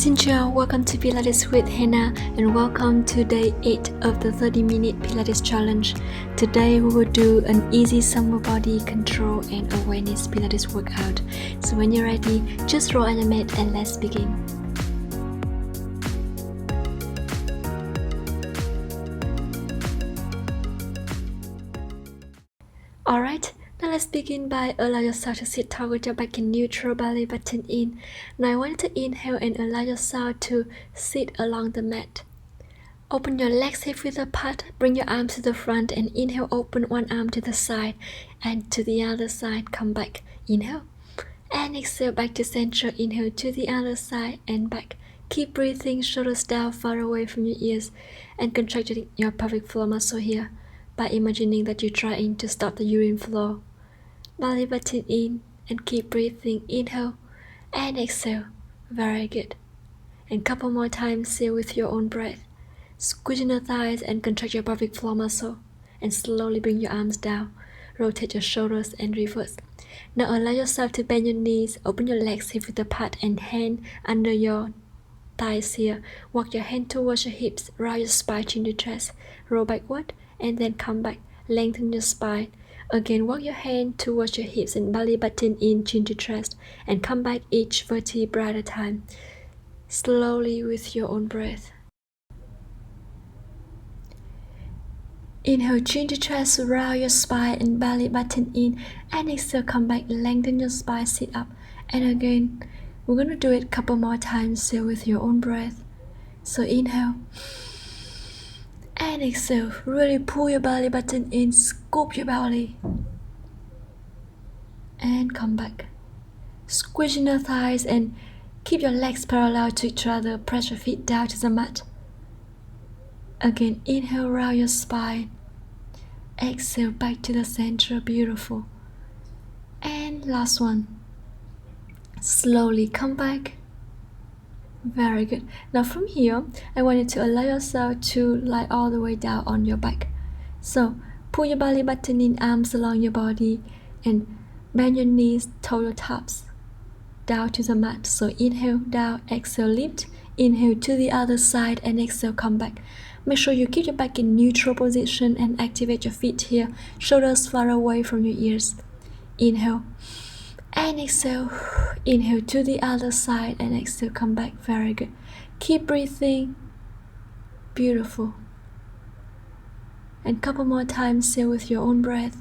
Xin chào, welcome to Pilates with Hannah and welcome to day 8 of the 30-minute Pilates challenge. Today we will do an easy summer body control and awareness Pilates workout. So when you're ready, just roll on your mat and let's begin. Alright, now let's begin by allow yourself to sit tall with your back in neutral, belly button in. Now I want you to inhale and allow yourself to sit along the mat. Open your legs hip width apart, bring your arms to the front and inhale, open one arm to the side and to the other side, come back. Inhale and exhale back to center, inhale to the other side and back. Keep breathing, shoulders down, far away from your ears and contracting your pelvic floor muscle here by imagining that you're trying to stop the urine flow. Belly button in and keep breathing. Inhale and exhale. Very good. And couple more times, seal with your own breath. Squeeze your thighs and contract your pelvic floor muscle. And slowly bring your arms down. Rotate your shoulders and reverse. Now allow yourself to bend your knees, open your legs hip width apart and hand under your thighs here. Walk your hand towards your hips, round your spine, chin to chest. Roll backward and then come back. Lengthen your spine. Again, walk your hand towards your hips and belly button in, chin to chest, and come back each vertebra at a time, slowly with your own breath. Inhale, chin to chest, round your spine and belly button in, and exhale, come back, lengthen your spine, sit up. And again, we're going to do it a couple more times, still with your own breath. So inhale. And exhale, really pull your belly button in, scoop your belly. And come back. Squeeze your thighs and keep your legs parallel to each other. Press your feet down to the mat. Again, inhale, round your spine. Exhale, back to the center. Beautiful. And last one. Slowly come back. Very good. Now from here, I want you to allow yourself to lie all the way down on your back. So pull your belly button in, arms along your body, and bend your knees, toe your tops down to the mat. So inhale, down, exhale, lift. Inhale to the other side and exhale, come back. Make sure you keep your back in neutral position and activate your feet here. Shoulders far away from your ears. Inhale. And exhale, inhale to the other side and exhale, come back. Very good. Keep breathing. Beautiful. And couple more times, seal with your own breath.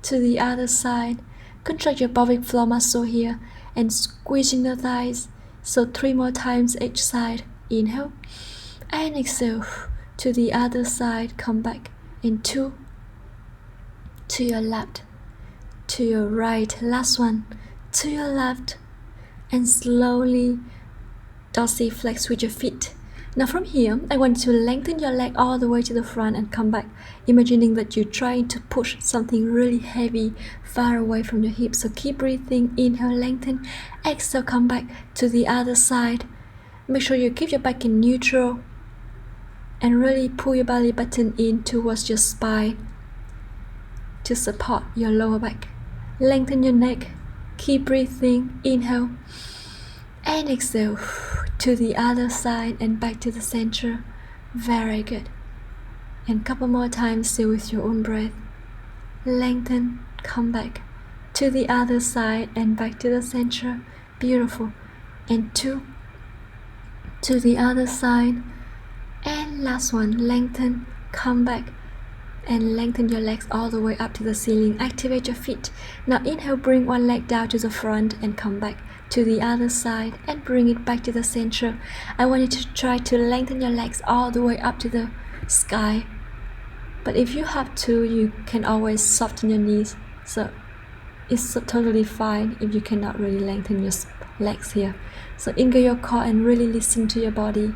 To the other side, contract your pelvic floor muscle here and squeezing the thighs. So 3 more times each side. Inhale and exhale to the other side, come back. In 2, to your left, to your right, last one, to your left, and slowly dorsiflex with your feet. Now from here, I want you to lengthen your leg all the way to the front and come back, imagining that you're trying to push something really heavy far away from your hips. So keep breathing, inhale, lengthen, exhale, come back to the other side. Make sure you keep your back in neutral and really pull your belly button in towards your spine to support your lower back. Lengthen your neck, keep breathing, inhale and exhale to the other side and back to the center. Very good. And couple more times, still with your own breath. Lengthen, come back to the other side and back to the center. Beautiful. And 2, to the other side. And last one, lengthen, come back. And lengthen your legs all the way up to the ceiling. Activate your feet. Now inhale, bring one leg down to the front and come back to the other side and bring it back to the center. I want you to try to lengthen your legs all the way up to the sky. But if you have to, you can always soften your knees. So it's totally fine if you cannot really lengthen your legs here. So engage your core and really listen to your body.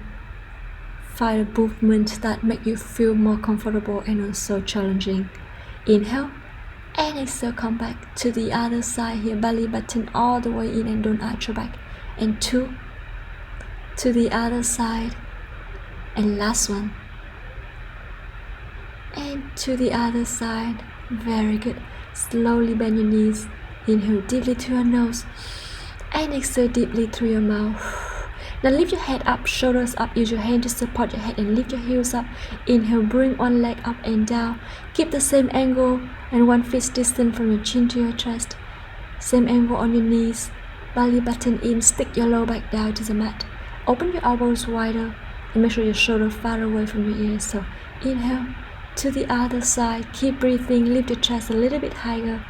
Find a movement that make you feel more comfortable and also challenging. Inhale and exhale, come back to the other side here. Belly button all the way in and don't arch your back. And 2, to the other side. And last one. And to the other side. Very good. Slowly bend your knees. Inhale deeply through your nose and exhale deeply through your mouth. Now lift your head up, shoulders up, use your hand to support your head and lift your heels up. Inhale, bring one leg up and down. Keep the same angle and 1 fist distance from your chin to your chest. Same angle on your knees. Belly button in, stick your lower back down to the mat. Open your elbows wider and make sure your shoulders far away from your ears. So inhale to the other side. Keep breathing, lift your chest a little bit higher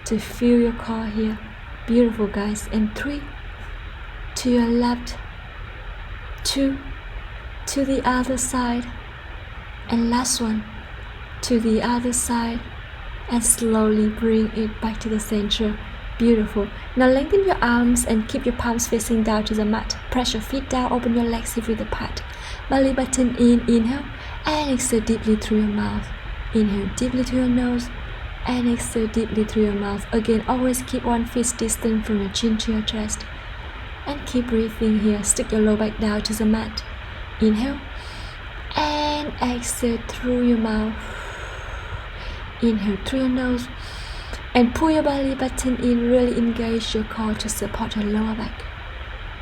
to feel your core here. Beautiful, guys. And 3, to your left, 2, to the other side, and last one, to the other side, and slowly bring it back to the center. Beautiful. Now lengthen your arms and keep your palms facing down to the mat. Press your feet down, open your legs hip width apart. Belly button in, inhale, and exhale deeply through your mouth. Inhale deeply through your nose, and exhale deeply through your mouth. Again, always keep 1 fist distance from your chin to your chest. And keep breathing here. Stick your lower back down to the mat. Inhale, and exhale through your mouth. Inhale through your nose, and pull your belly button in. Really engage your core to support your lower back.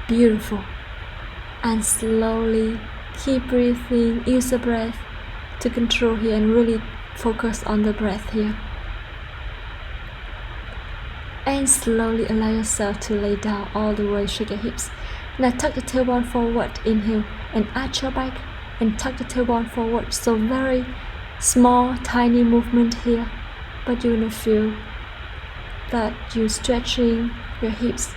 Beautiful. And slowly keep breathing. Use the breath to control here and really focus on the breath here. And slowly allow yourself to lay down all the way. Shake your hips. Now tuck the tailbone forward. Inhale and arch your back and tuck the tailbone forward. So very small, tiny movement here, but you're gonna feel that you're stretching your hips.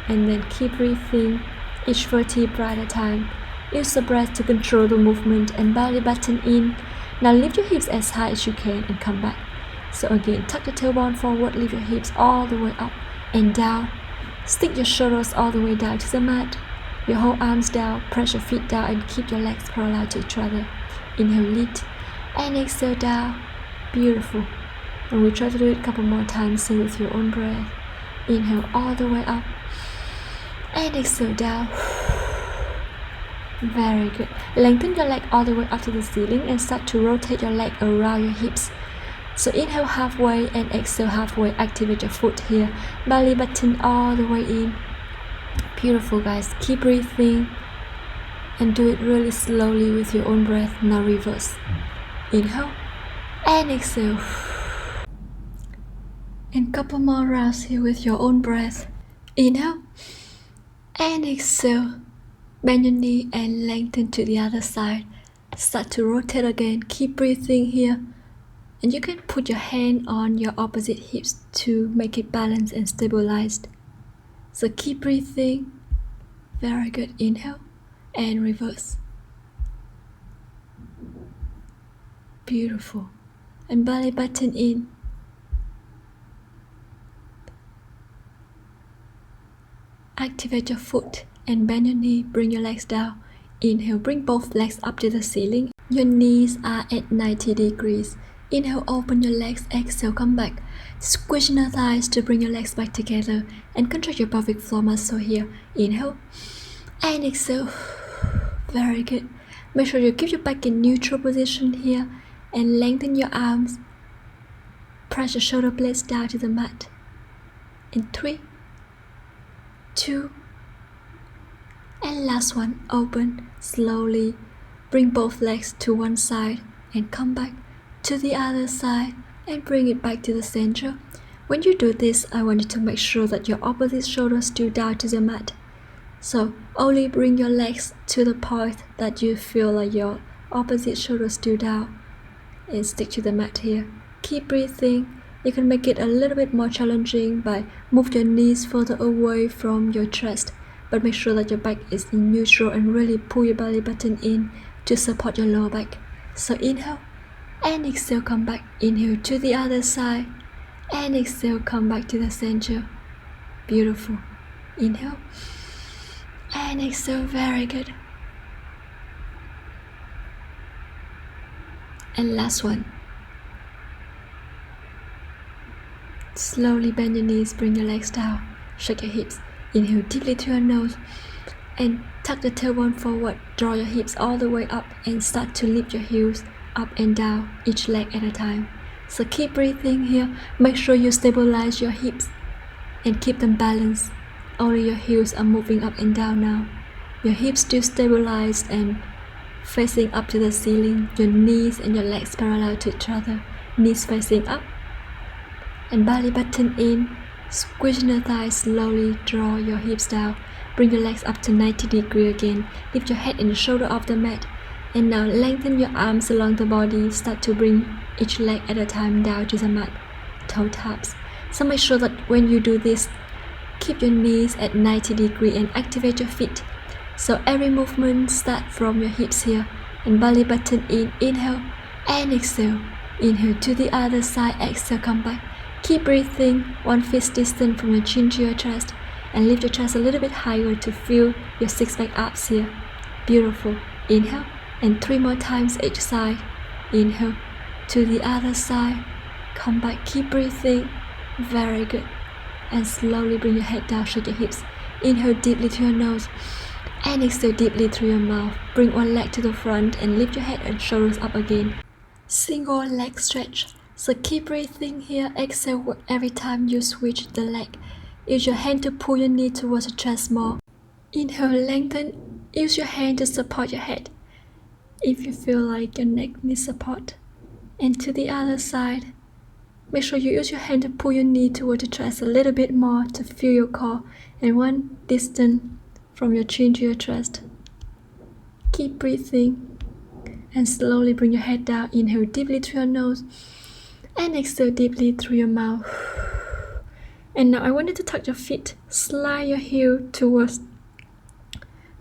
And then keep breathing each vertebra at a time. Use the breath to control the movement and belly button in. Now lift your hips as high as you can and come back. So again, tuck the tailbone forward, lift your hips all the way up and down. Stick your shoulders all the way down to the mat. Your whole arms down, press your feet down and keep your legs parallel to each other. Inhale, lift, and exhale down. Beautiful. And we'll try to do it a couple more times, so with your own breath. Inhale all the way up, and exhale down. Very good. Lengthen your leg all the way up to the ceiling and start to rotate your leg around your hips. So inhale halfway and exhale halfway. Activate your foot here. Belly button all the way in. Beautiful, guys. Keep breathing and do it really slowly with your own breath. Now reverse. Inhale and exhale. And couple more rounds here with your own breath. Inhale and exhale. Bend your knee and lengthen to the other side. Start to rotate again. Keep breathing here. And you can put your hand on your opposite hips to make it balanced and stabilized. So keep breathing. Very good. Inhale and reverse. Beautiful. And belly button in. Activate your foot and bend your knee. Bring your legs down. Inhale, bring both legs up to the ceiling. Your knees are at 90 degrees. Inhale, open your legs. Exhale, come back. Squish your thighs to bring your legs back together and contract your pelvic floor muscle here. Inhale and exhale. Very good. Make sure you keep your back in neutral position here and lengthen your arms. Press your shoulder blades down to the mat. In 3, 2, and last one. Open slowly. Bring both legs to one side and come back to the other side and bring it back to the center. When you do this, I want you to make sure that your opposite shoulder is still down to the mat. So only bring your legs to the point that you feel like your opposite shoulder is still down and stick to the mat here. Keep breathing. You can make it a little bit more challenging by move your knees further away from your chest, but make sure that your back is in neutral and really pull your belly button in to support your lower back. So inhale and exhale, come back. Inhale to the other side and exhale, come back to the center. Beautiful. Inhale and exhale. Very good. And last one. Slowly bend your knees, bring your legs down, shake your hips. Inhale deeply through your nose and tuck the tailbone forward. Draw your hips all the way up and start to lift your heels up and down, each leg at a time. So keep breathing here. Make sure you stabilize your hips and keep them balanced. Only your heels are moving up and down now. Your hips still stabilized and facing up to the ceiling. Your knees and your legs parallel to each other. Knees facing up. And belly button in. Squeezing the thighs, slowly draw your hips down. Bring your legs up to 90 degrees again. Lift your head and shoulder off the mat. And now lengthen your arms along the body. Start to bring each leg at a time down to the mat. Toe taps. So make sure that when you do this, keep your knees at 90 degrees and activate your feet. So every movement start from your hips here. And belly button in. Inhale and exhale. Inhale to the other side. Exhale, come back. Keep breathing 1 fist distance from your chin to your chest. And lift your chest a little bit higher to feel your six-pack abs here. Beautiful. Inhale. And 3 more times each side. Inhale to the other side. Come back. Keep breathing. Very good. And slowly bring your head down, shake your hips. Inhale deeply through your nose. And exhale deeply through your mouth. Bring one leg to the front and lift your head and shoulders up again. Single leg stretch. So keep breathing here. Exhale every time you switch the leg. Use your hand to pull your knee towards your chest more. Inhale, lengthen. Use your hand to support your head if you feel like your neck needs support. And to the other side. Make sure you use your hand to pull your knee towards your chest a little bit more to feel your core and 1 distance from your chin to your chest. Keep breathing and slowly bring your head down. Inhale deeply through your nose and exhale deeply through your mouth. And now I want you to tuck your feet, slide your heel towards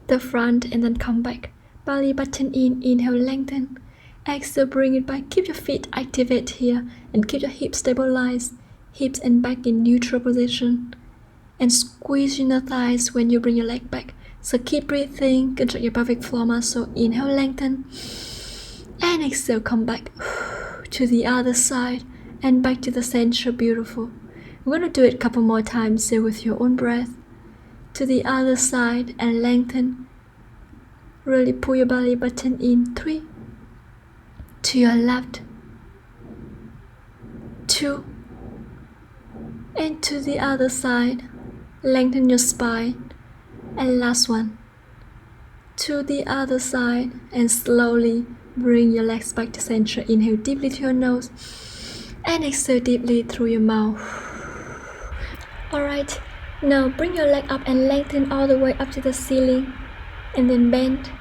the front and then come back. Belly button in, inhale, lengthen. Exhale, bring it back. Keep your feet activate here and keep your hips stabilized. Hips and back in neutral position. And squeeze in the thighs when you bring your leg back. So keep breathing, contract your pelvic floor muscle. Inhale, lengthen. And exhale, come back to the other side and back to the center. Beautiful. We're going to do it a couple more times here with your own breath. To the other side and lengthen. Really pull your belly button in. 3. To your left. 2. And to the other side. Lengthen your spine. And last one. To the other side and slowly bring your legs back to center. Inhale deeply through your nose and exhale deeply through your mouth. Alright, now bring your leg up and lengthen all the way up to the ceiling and then bend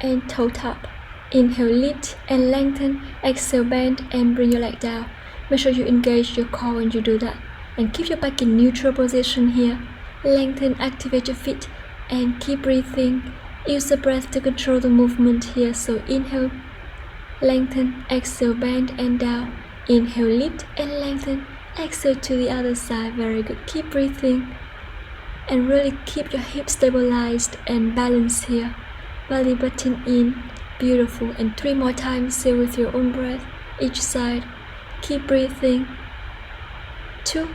and toe tap. Inhale, lift and lengthen. Exhale, bend and bring your leg down. Make sure you engage your core when you do that and keep your back in neutral position here. Lengthen, activate your feet and keep breathing. Use the breath to control the movement here. So inhale, lengthen, exhale, bend and down. Inhale, lift and lengthen. Exhale to the other side. Very good. Keep breathing and really keep your hips stabilized and balanced here. Belly button in. Beautiful. And 3 more times here with your own breath each side. Keep breathing. 2.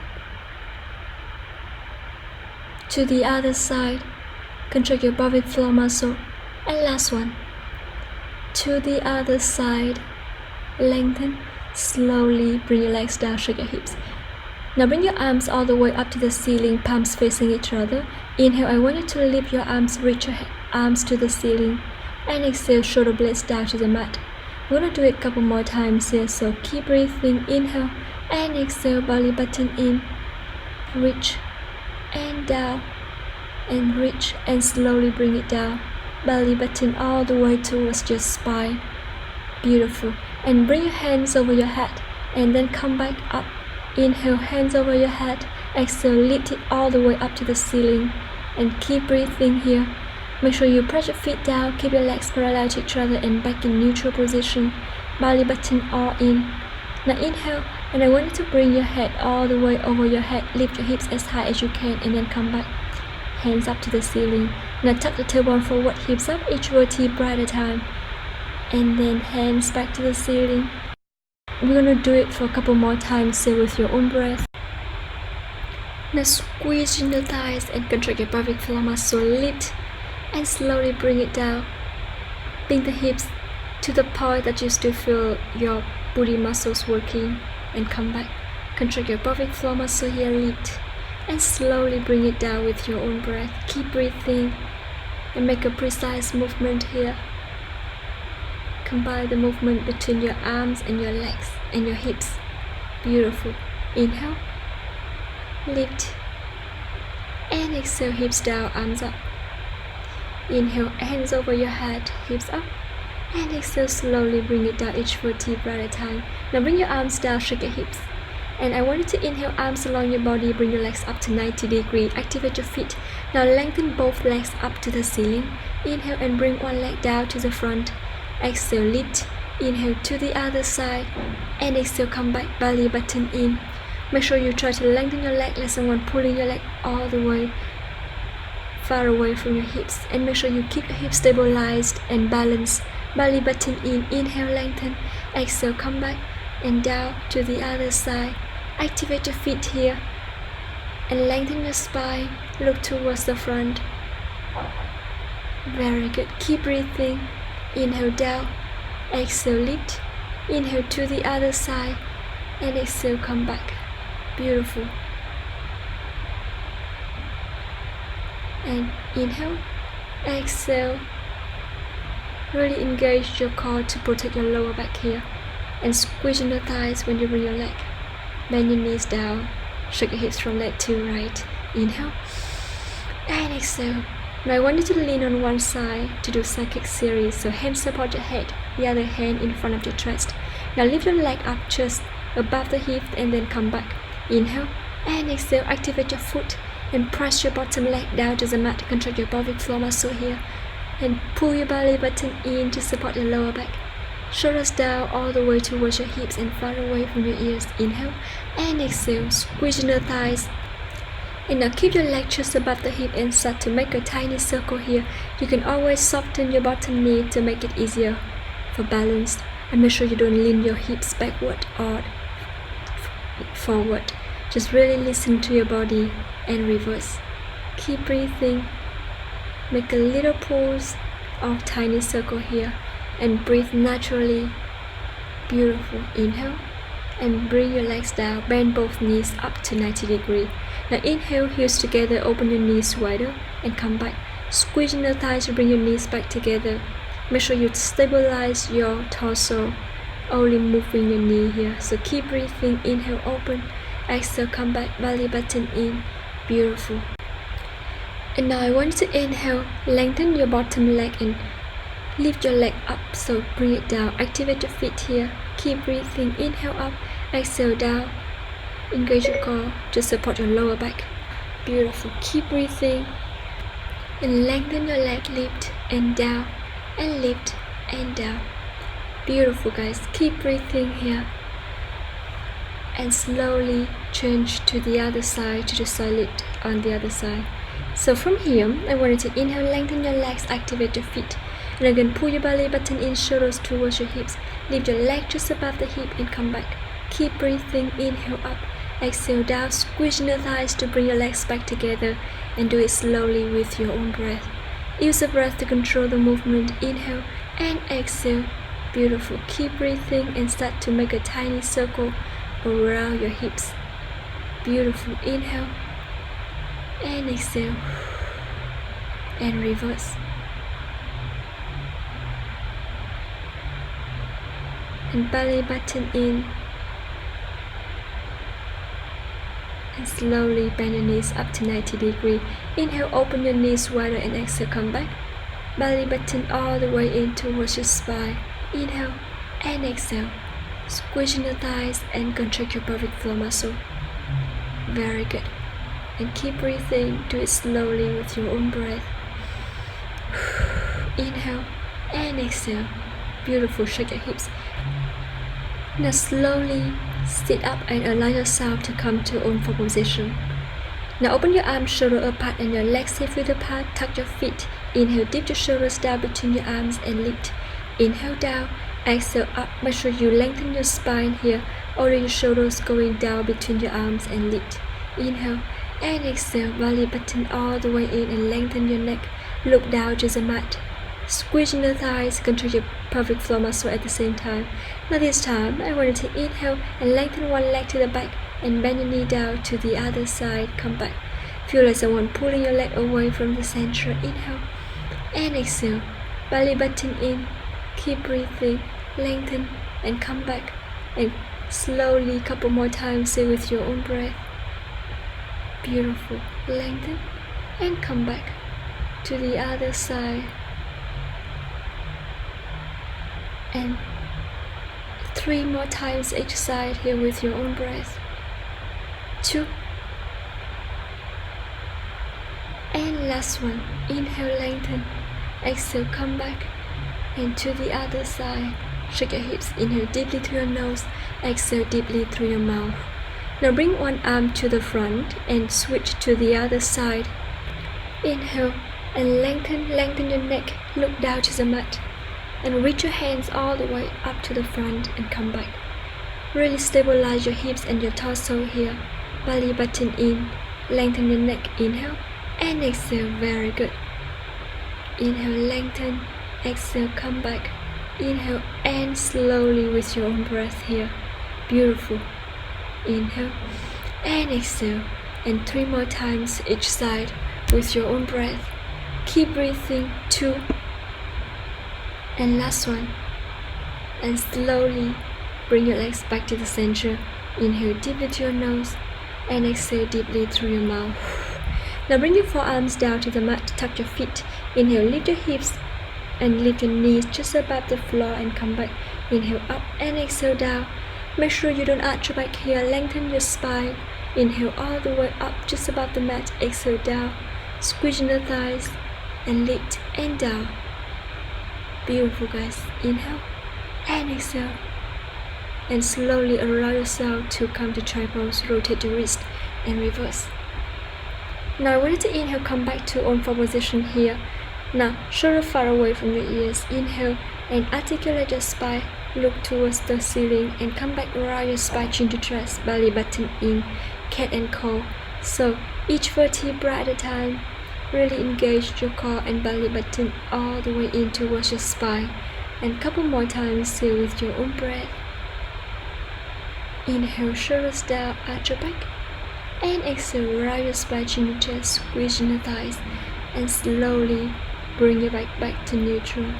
To the other side. Contract your pelvic floor muscle. And last one. To the other side. Lengthen. Slowly bring your legs down, shake your hips. Now bring your arms all the way up to the ceiling, palms facing each other. Inhale, I want you to lift your arms, reach your arms to the ceiling. And exhale, shoulder blades down to the mat. We're going to do it a couple more times here, so keep breathing. Inhale and exhale, belly button in. Reach and down. And reach and slowly bring it down. Belly button all the way towards your spine. Beautiful. And bring your hands over your head and then come back up. Inhale, hands over your head. Exhale, lift it all the way up to the ceiling. And keep breathing here. Make sure you press your feet down, keep your legs parallel to each other and back in neutral position. Belly button all in. Now inhale, and I want you to bring your head all the way over your head. Lift your hips as high as you can and then come back. Hands up to the ceiling. Now tuck the tailbone forward, hips up, each vertebra at a time. And then hands back to the ceiling. We're gonna do it for a couple more times here with your own breath. Now squeeze in the thighs and contract your pelvic floor muscle. Lift and slowly bring it down. Bring the hips to the point that you still feel your booty muscles working and come back. Contract your pelvic floor muscle here. Lift and slowly bring it down with your own breath. Keep breathing and make a precise movement here. Combine the movement between your arms and your legs and your hips. Beautiful. Inhale, lift, and exhale, hips down, arms up. Inhale, hands over your head, hips up, and exhale, slowly bring it down, each vertebra at a time. Now bring your arms down, shake your hips. And I want you to inhale, arms along your body, bring your legs up to 90 degrees, activate your feet. Now lengthen both legs up to the ceiling. Inhale and bring one leg down to the front. Exhale, lift. Inhale to the other side, and exhale, come back, belly button in. Make sure you try to lengthen your leg like someone pulling your leg all the way far away from your hips, and make sure you keep your hips stabilized and balanced. Belly button in, inhale, lengthen, exhale, come back and down to the other side. Activate your feet here and lengthen your spine, look towards the front. Very good, keep breathing. Inhale down, exhale, lift. Inhale to the other side, and exhale, come back. Beautiful. And inhale, exhale. Really engage your core to protect your lower back here, and squeeze your thighs when you bring your leg. Bend your knees down, shake your hips from left to right. Inhale, and exhale. Now I want you to lean on one side to do side kick series. So hands support your head, the other hand in front of your chest. Now lift your leg up just above the hip and then come back. Inhale and exhale, activate your foot and press your bottom leg down to the mat. Contract your pelvic floor muscle here and pull your belly button in to support your lower back. Shoulders down all the way towards your hips and far away from your ears. Inhale and exhale, squeeze your thighs. And now keep your leg just above the hip and start to make a tiny circle here. You can always soften your bottom knee to make it easier for balance. And make sure you don't lean your hips backward or forward. Just really listen to your body and reverse. Keep breathing. Make a little pause or tiny circle here and breathe naturally. Beautiful. Inhale and bring your legs down. Bend both knees up to 90 degrees. Now inhale, heels together, open your knees wider and come back. Squeeze your thighs to bring your knees back together. Make sure you stabilize your torso, only moving your knee here. So keep breathing. Inhale, open. Exhale, come back, belly button in. Beautiful. And now I want you to inhale, lengthen your bottom leg and lift your leg up. So bring it down. Activate your feet here. Keep breathing. Inhale up, exhale down. Engage your core to support your lower back. Beautiful. Keep breathing and lengthen your leg, lift and down and lift and down. Beautiful, guys. Keep breathing here and slowly change to the other side, to the side lift on the other side. So from here, I want you to inhale, lengthen your legs, activate your feet. And again, pull your belly button in, shoulders towards your hips. Lift your leg just above the hip and come back. Keep breathing. Inhale up, exhale down. Squeeze your thighs to bring your legs back together and do it slowly with your own breath. Use the breath to control the movement. Inhale and exhale. Beautiful. Keep breathing and start to make a tiny circle around your hips. Beautiful. Inhale and exhale and reverse. And belly button in. And slowly bend your knees up to 90 degrees. Inhale, open your knees wider and exhale, come back. Belly button all the way in towards your spine. Inhale and exhale. Squeeze your thighs and contract your pelvic floor muscle. Very good. And keep breathing. Do it slowly with your own breath. Inhale and exhale. Beautiful. Shake your hips. Now slowly sit up and allow yourself to come to own form position. Now open your arms shoulder apart and your legs hip width apart. Tuck your feet. Inhale, dip your shoulders down between your arms and lift. Inhale down, exhale up. Make sure you lengthen your spine here. Only your shoulders going down between your arms and lift. Inhale and exhale. Belly button all the way in and lengthen your neck. Look down to the mat. Squeeze your thighs, control your pelvic floor muscle at the same time. Now this time, I want you to inhale and lengthen one leg to the back and bend your knee down to the other side. Come back. Feel like someone pulling your leg away from the center. Inhale and exhale. Belly button in, keep breathing, lengthen and come back. And slowly, couple more times, say with your own breath. Beautiful. Lengthen and come back to the other side. And 3 more times each side here with your own breath. 2. And last one. Inhale, lengthen. Exhale, come back. And to the other side. Shake your hips. Inhale deeply through your nose. Exhale deeply through your mouth. Now bring one arm to the front and switch to the other side. Inhale and lengthen your neck. Look down to the mat. And reach your hands all the way up to the front and come back. Really stabilize your hips and your torso here. Belly button in. Lengthen your neck. Inhale and exhale. Very good. Inhale, lengthen. Exhale, come back. Inhale and slowly with your own breath here. Beautiful. Inhale and exhale. And 3 more times each side with your own breath. Keep breathing. 2. And last one. And slowly bring your legs back to the center. Inhale deeply to your nose and exhale deeply through your mouth. Now bring your forearms down to the mat. Tuck your feet. Inhale, lift your hips and lift your knees just above the floor and come back. Inhale up and exhale down. Make sure you don't arch your back here. Lengthen your spine. Inhale all the way up just above the mat. Exhale down. Squeeze in the thighs and lift and down. Beautiful, guys. Inhale and exhale. And slowly allow yourself to come to tripod. Rotate your wrist and reverse. Now I want you to inhale, come back to own four position here. Now shoulder far away from your ears. Inhale and articulate your spine. Look towards the ceiling and come back around your spine, chin to chest, belly button in, cat and cow. So each vertebra at a time. Really engage your core and belly button all the way in towards your spine. And couple more times here with your own breath. Inhale, shoulders down, arch your back. And exhale, round your spine, chin to chest, squeeze in the thighs. And slowly bring your back to neutral.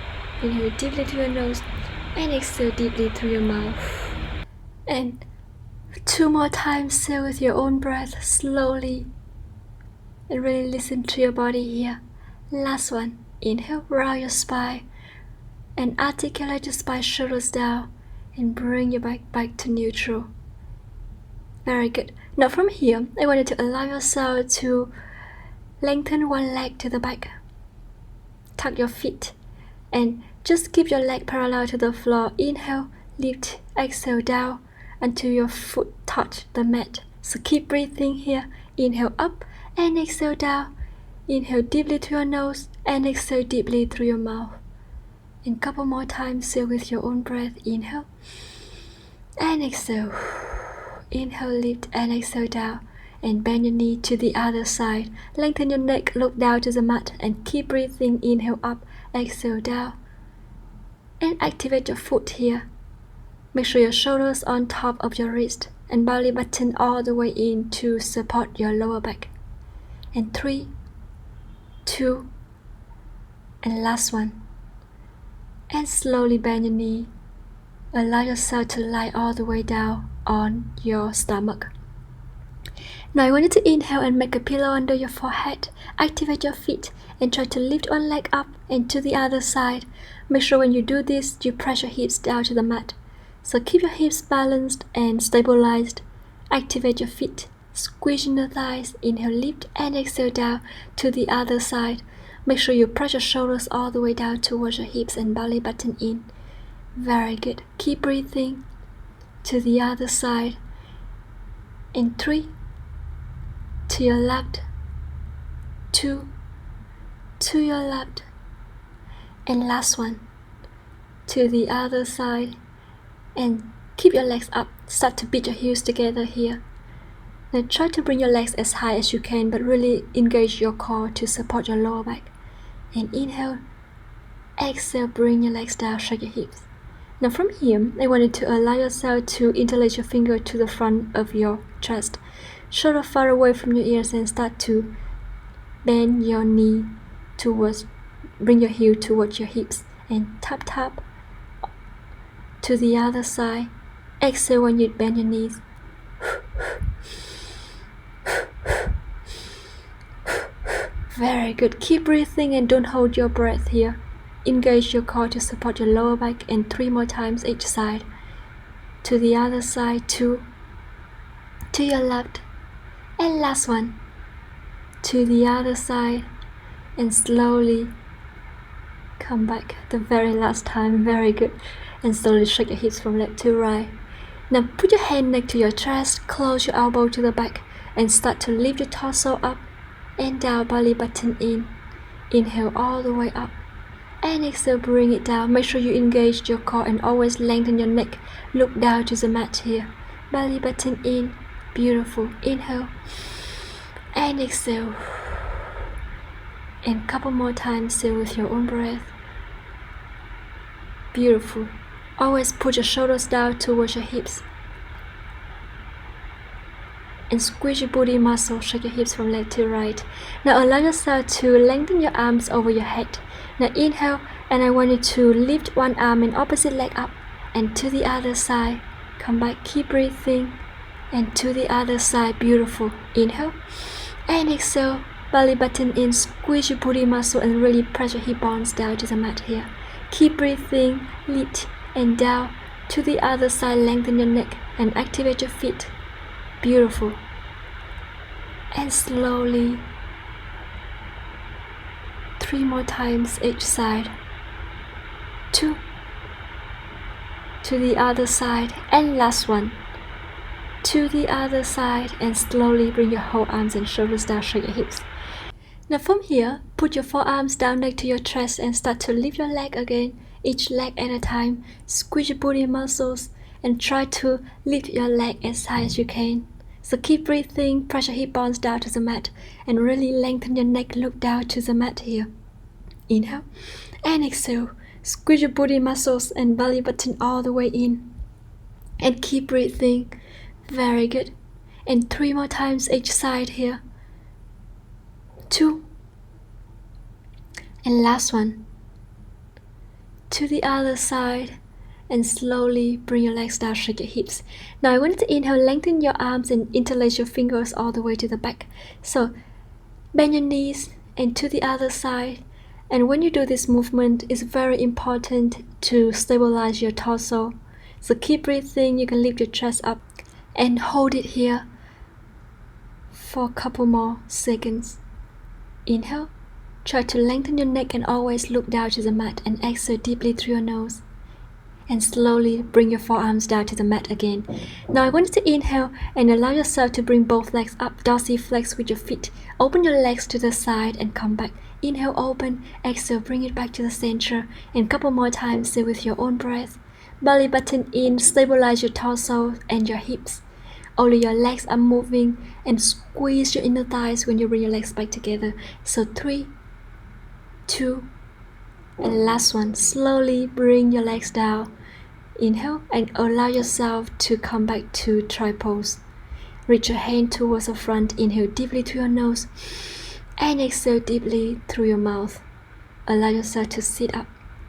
Inhale deeply through your nose. And exhale deeply through your mouth. And 2 more times here with your own breath, slowly. And really listen to your body here. Last one. Inhale, round your spine. And articulate your spine, shoulders down. And bring your back to neutral. Very good. Now from here, I want you to allow yourself to lengthen one leg to the back. Tuck your feet. And just keep your leg parallel to the floor. Inhale, lift, exhale down until your foot touch the mat. So keep breathing here. Inhale up and exhale down. Inhale deeply through your nose and exhale deeply through your mouth. And a couple more times here with your own breath. Inhale and exhale. Inhale, lift and exhale down. And bend your knee to the other side. Lengthen your neck, look down to the mat and keep breathing. Inhale up, exhale down. And activate your foot here. Make sure your shoulders on top of your wrist and belly button all the way in to support your lower back. And 3, 2, and last one. And slowly bend your knee. Allow yourself to lie all the way down on your stomach. Now I want you to inhale and make a pillow under your forehead. Activate your feet and try to lift one leg up and to the other side. Make sure when you do this, you press your hips down to the mat. So keep your hips balanced and stabilized. Activate your feet. Squeeze in the thighs. Inhale, lift and exhale down to the other side. Make sure you press your shoulders all the way down towards your hips and belly button in. Very good. Keep breathing to the other side. In 3, to your left, 2, to your left, and last one, to the other side. And keep your legs up. Start to beat your heels together here. Now try to bring your legs as high as you can, but really engage your core to support your lower back. And inhale, exhale, bring your legs down, shake your hips. Now from here, I want you to allow yourself to interlace your finger to the front of your chest. Shoulder far away from your ears and start to bend your knee towards bring your heel towards your hips and tap tap to the other side. Exhale when you bend your knees. Very good. Keep breathing and don't hold your breath here. Engage your core to support your lower back, and 3 more times each side. To the other side, 2. To your left. And last one. To the other side. And slowly come back the very last time. Very good. And slowly shake your hips from left to right. Now put your hand next to your chest, close your elbow to the back, and start to lift your torso up and down, belly button in. Inhale all the way up. And exhale, bring it down. Make sure you engage your core and always lengthen your neck. Look down to the mat here. Belly button in. Beautiful. Inhale. And exhale. And couple more times, still with your own breath. Beautiful. Always put your shoulders down towards your hips. And squeeze your booty muscle, shake your hips from left to right. Now allow yourself to lengthen your arms over your head. Now inhale, and I want you to lift one arm and opposite leg up and to the other side. Come back, keep breathing, and to the other side. Beautiful. Inhale and exhale, belly button in, squeeze your booty muscle and really press your hip bones down to the mat here. Keep breathing, lift and down to the other side. Lengthen your neck and activate your feet. Beautiful. And slowly 3 more times each side. 2. To the other side, and last one. To the other side, and slowly bring your whole arms and shoulders down, shake your hips. Now from here, put your forearms down next to your chest and start to lift your leg again, each leg at a time. Squeeze your booty muscles and try to lift your leg as high as you can. So keep breathing, press your hip bones down to the mat and really lengthen your neck, look down to the mat here. Inhale and exhale. Squeeze your booty muscles and belly button all the way in. And keep breathing. Very good. And 3 more times each side here. 2. And last one. To the other side. And slowly bring your legs down, shake your hips. Now I want you to inhale, lengthen your arms and interlace your fingers all the way to the back. So bend your knees and to the other side. And when you do this movement, it's very important to stabilize your torso. So keep breathing. You can lift your chest up and hold it here for a couple more seconds. Inhale. Try to lengthen your neck and always look down to the mat, and exhale deeply through your nose. And slowly bring your forearms down to the mat again. Now I want you to inhale and allow yourself to bring both legs up, dorsiflex with your feet. Open your legs to the side and come back. Inhale, open. Exhale, bring it back to the center. And a couple more times, stay with your own breath. Belly button in, stabilize your torso and your hips. Only your legs are moving, and squeeze your inner thighs when you bring your legs back together. So 3, 2, and last one. Slowly bring your legs down. Inhale and allow yourself to come back to try pose. Reach your hand towards the front. Inhale deeply through your nose and exhale deeply through your mouth. Allow yourself to sit up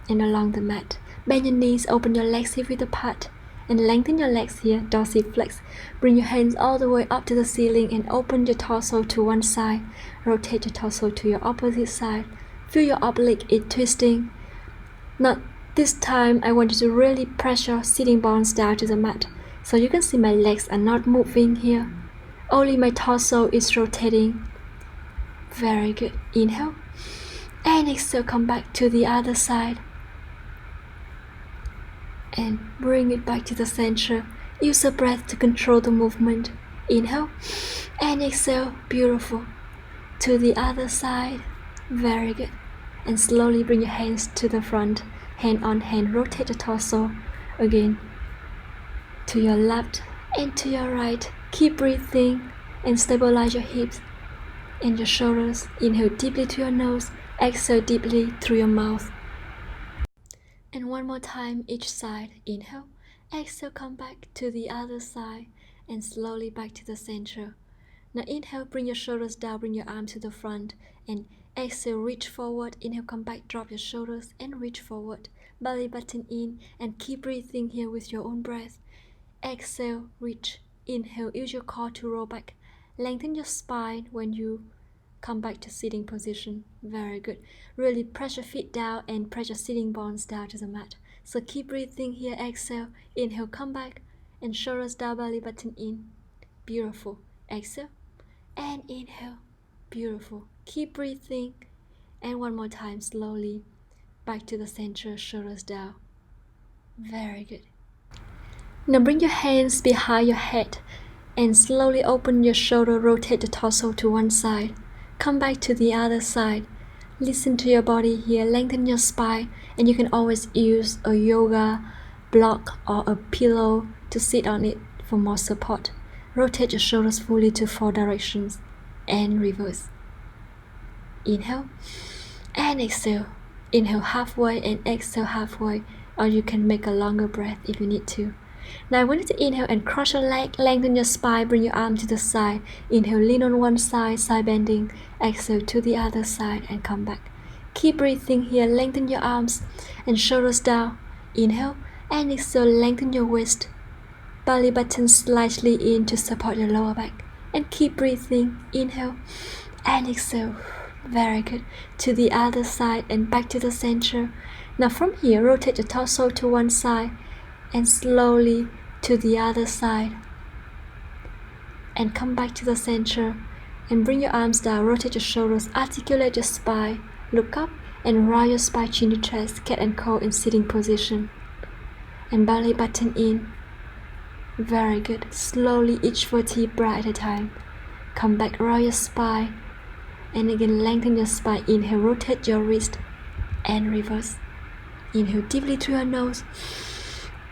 and along the mat. Bend your knees, open your legs hip width apart and lengthen your legs here, dorsiflex. Bring your hands all the way up to the ceiling and open your torso to one side. Rotate your torso to your opposite side. Feel your oblique is twisting. Now this time I want you to really press your sitting bones down to the mat. So you can see my legs are not moving here. Only my torso is rotating. Very good. Inhale. And exhale, come back to the other side. And bring it back to the center. Use your breath to control the movement. Inhale. And exhale. Beautiful. To the other side. Very good. And slowly bring your hands to the front. Hand on hand, rotate the torso again to your left and to your right. Keep breathing and stabilize your hips and your shoulders. Inhale deeply to your nose, exhale deeply through your mouth. And one more time each side. Inhale, exhale, come back to the other side and slowly back to the center. Now inhale, bring your shoulders down, bring your arm to the front and Exhale, reach forward. Inhale, come back, drop your shoulders and reach forward. Belly button in and keep breathing here with your own breath. Exhale, reach. Inhale, use your core to roll back. Lengthen your spine when you come back to sitting position. Very good. Really press your feet down and press your sitting bones down to the mat. So keep breathing here. Exhale, inhale, come back and shoulders down, belly button in. Beautiful. Exhale and inhale. Beautiful. Keep breathing. And one more time, slowly back to the center, shoulders down. Very good. Now bring your hands behind your head and slowly open your shoulder, rotate the torso to one side. Come back to the other side. Listen to your body here, lengthen your spine, and you can always use a yoga block or a pillow to sit on it for more support. Rotate your shoulders fully to 4 directions and reverse. Inhale and exhale. Inhale halfway and exhale halfway, or you can make a longer breath if you need to. Now I want you to inhale and cross your leg, lengthen your spine, bring your arm to the side. Inhale, lean on one side, side bending. Exhale to the other side and come back. Keep breathing here, lengthen your arms and shoulders down. Inhale and exhale, lengthen your waist. Belly button slightly in to support your lower back. And keep breathing. Inhale and exhale. Very good. To the other side and back to the center. Now from here, rotate your torso to one side and slowly to the other side. And come back to the center and bring your arms down, rotate your shoulders, articulate your spine, look up and roll your spine chin to chest, cat and cow in sitting position. And belly button in. Very good. Slowly each vertebra at a time. Come back, roll your spine. And again, lengthen your spine. Inhale, rotate your wrist and reverse. Inhale deeply through your nose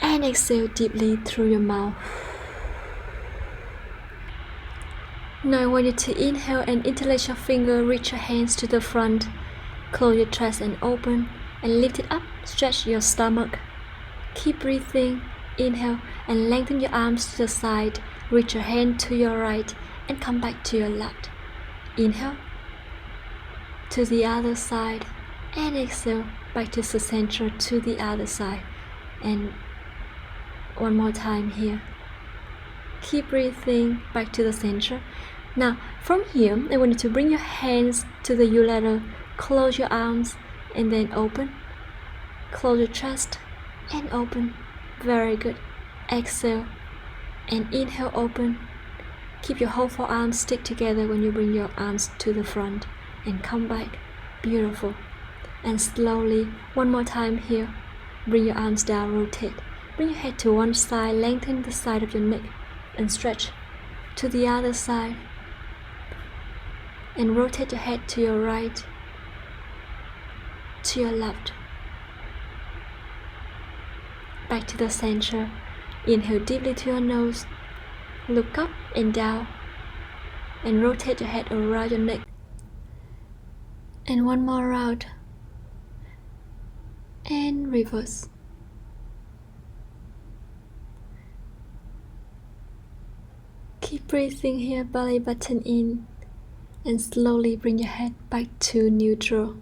and exhale deeply through your mouth. Now I want you to inhale and interlace your finger, reach your hands to the front, close your chest and open, and lift it up, stretch your stomach. Keep breathing. Inhale and lengthen your arms to the side, reach your hand to your right and come back to your left. Inhale to the other side and exhale back to the center to the other side. And one more time here. Keep breathing back to the center. Now from here, I want you to bring your hands to the U letter, close your arms and then open. Close your chest and open. Very good. Exhale and inhale, open. Keep your whole forearms stick together when you bring your arms to the front and come back. Beautiful. And slowly, one more time here. Bring your arms down, rotate. Bring your head to one side, lengthen the side of your neck and stretch to the other side. And rotate your head to your right, to your left. Back to the center. Inhale deeply to your nose. Look up and down. And rotate your head around your neck. And one more round. And reverse. Keep breathing here, belly button in, and slowly bring your head back to neutral.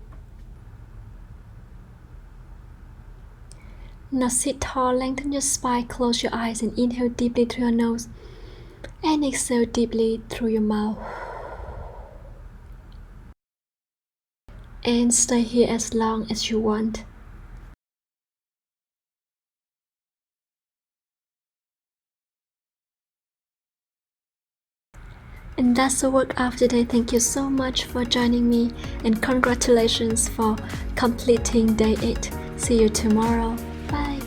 Now sit tall, lengthen your spine, close your eyes and inhale deeply through your nose and exhale deeply through your mouth. And stay here as long as you want. And that's the workout of today. Thank you so much for joining me and congratulations for completing day 8. See you tomorrow. Bye.